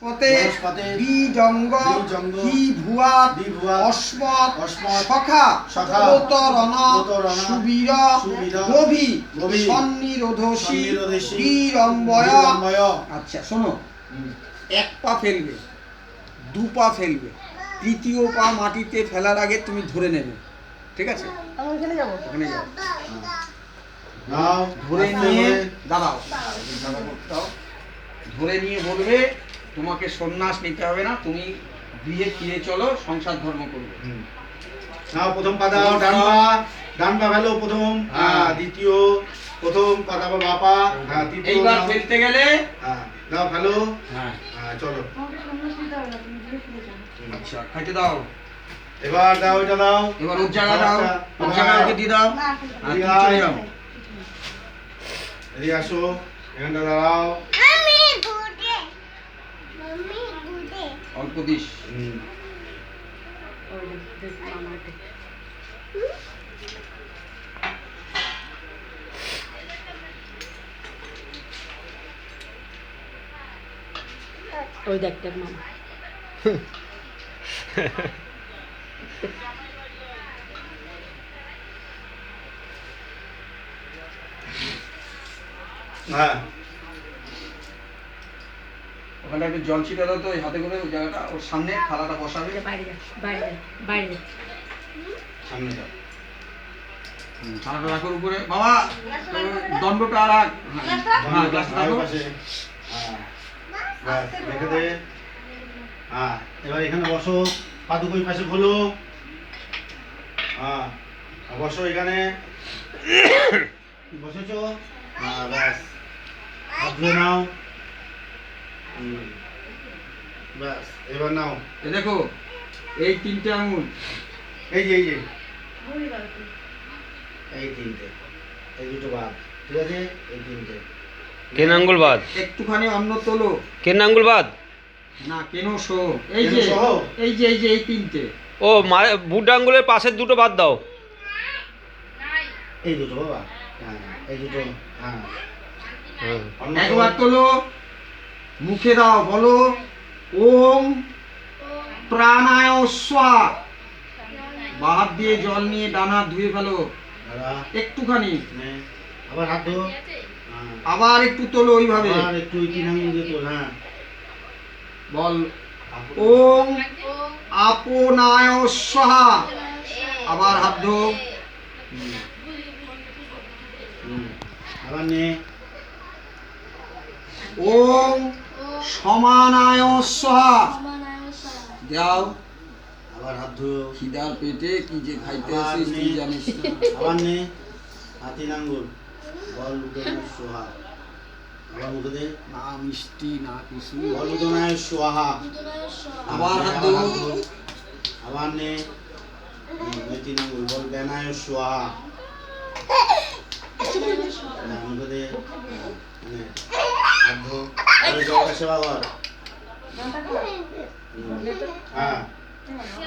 পতে বিজঙ্গ হি ভুয়া অস্মৎ সখা প্রতরণ সুবীর গভী সন্নিরোধসী বীরম্বয়। আচ্ছা শোনো, এক পা ফেলবে, দু পা ফেলবে, তৃতীয় পা মাটিতে ফেলার আগে তুমি ধরে নেবে, ঠিক আছে? ওখানে যাবো, ধরে নিয়ে দাঁড়াও, ধরে নিয়ে বলবে তোমাকে সন্ন্যাস নিতে হবে না, তুমি গৃহে ফিরে চলো, সংসার ধর্ম করবে। নাও প্রথম পা দাও, ডান পা ফেলো প্রথম, দ্বিতীয়, প্রথম পা দাও বাপা, তৃতীয়। এইবার ফেলতে গেলে দাও ফেলো, চলো। আচ্ছা খাইতে দাও, এবার দাও, এটা দাও, এবার ওর জায়গা দাও, ওর জায়গা ওকে দিয়ে দাও, চলে যাও। এদিকে আসো, এখানটা দাঁড়াও, অল্প দিস। ওই দেখতে মামা ওখানে একটু জল ছিটা দাও তো, ওই হাতে করে ওই জায়গাটা, ওর সামনে থালাটা বসাবে। বাইরে যা, বাইরে যা, বাইরে যা, সামনে যাও, থালাটা রাখো উপরে। বাবা দণ্ডটা আর রাখ, গ্লাসটা রাখো। রেখে দে। এবার এখানে বসো, পা দুটো ওই পাশে খোলো, বসো এখানে, বসেছো, ব্যাস, হাত ধুয়ে নাও, ব্যাস, এবার নাও। এ দেখো এই তিনটে আঙুল, এই যে এই তিনটে, এই দুটো বাদ, ঠিক আছে? এই তিনটে কেন আঙ্গুল বাদ? একটুখানি অন্ন তোলো। কেন আঙ্গুল বাদ? না কেন সো, এই যে এই যে এই যে এই তিনটে। ও বুট আঙ্গুলের পাশের দুটো বাদ দাও। এই দুটো বাবা, এই দুটো, একবার তোলো, মুখে দাও, বলো ওম প্রাণায় স্বাহা। বাহাত দিয়ে জল নিয়ে ডানা ধুয়ে ফেলো একটুখানি, আবার হাত ধো, আবার একটু তোলো ওইভাবে, আর একটু তিন আঙ্গুল দিয়ে তোল, বল ওম আপনায় স্বাহা। আবার হাত ধো, আবার নে, ওম সমানায় স্বাহা। যাও, আবার হাত ধো, খিদার পেটে কি যে খাইতে আসিস তুই জানিস না। আবার নে, তিন আঙ্গুল, বল উদনায় সোহা। আবার মুখে দে, না মিষ্টি না কিছু, বল উদনায় সোহা। আবার হাত ধো, আবার নে, ওই তিন আঙ্গুল, বল বেনায় সোহা। মুখে দে, হাত ধো, জলটা সেবা কর।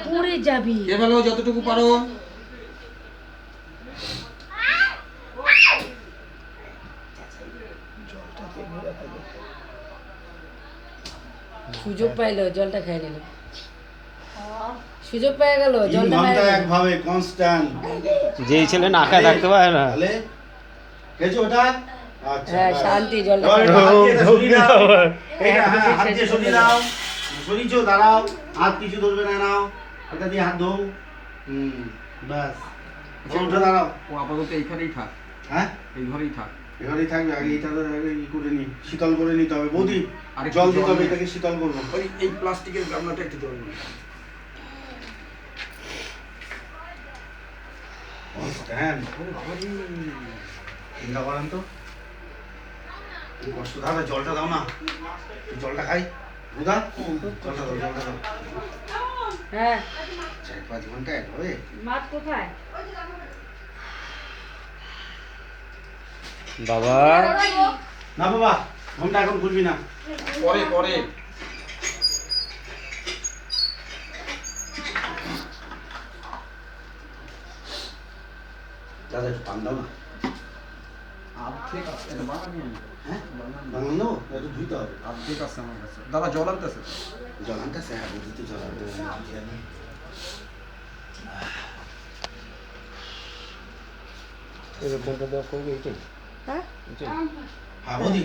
পড়ে যাবি। কে ফেলো যতটুকু পারো। সুযোগ পাইলো, জলটা খাই নিল, সুযোগ পেয়ে গেল, জলটা খাই নিল। একভাবে কনস্ট্যান্ট, যেই ছেলে না খায় থাকতে পারে না। তাহলে খেয়েছো ওটা? আচ্ছা, হ্যাঁ শান্তি, জলটা হাত খাই নিল। দিয়ে সরিয়ে দাও। এইটা, হাত দিয়ে সরিয়ে দাও, সরিয়েছো, দাঁড়াও, হাত কিছু ধরবে না, নাও এটা দিয়ে হাত ধো, ব্যাস, উঠে দাঁড়াও। ও আপাতত এইখানেই থাক, হ্যাঁ এই ঘরেই থাক। এবারেই থাকবে, আগে এটা তো আগে ই করে নি, শীতল করে নিতে হবে বৌদি, আরেকটু জল দিতে জল হবে, দে। এটাকে শীতল করবো। ওই এই প্লাস্টিকের গামলাটা একটু জল দিন। হ্যাঁ, চিন্তা করেন তো, কষ্ট, দাদা জলটা দাও না, জলটা খাই, বুধা জলটা দাও, জলটা দাও। হ্যাঁ 4-5 ঘন্টা একভাবে মাছ কোথায়? বাবা না বাবা, ঘন্টা এখন খুলবি না, পরে পরে। দাদা একটু পান দাও না। আর্ধেক আছে, বাবা নিয়ে হ্যাঁ বাংলা নেবো একটু ধুইতে হবে অর্ধেক আছে আমার কাছে দাদা জল আনতেছে জল আনতেছে হ্যাঁ বুঝতে জল আনতেছে কোনটা দেওয়া করবে এইটাই হ্যাঁ হ্যাঁ বৌদি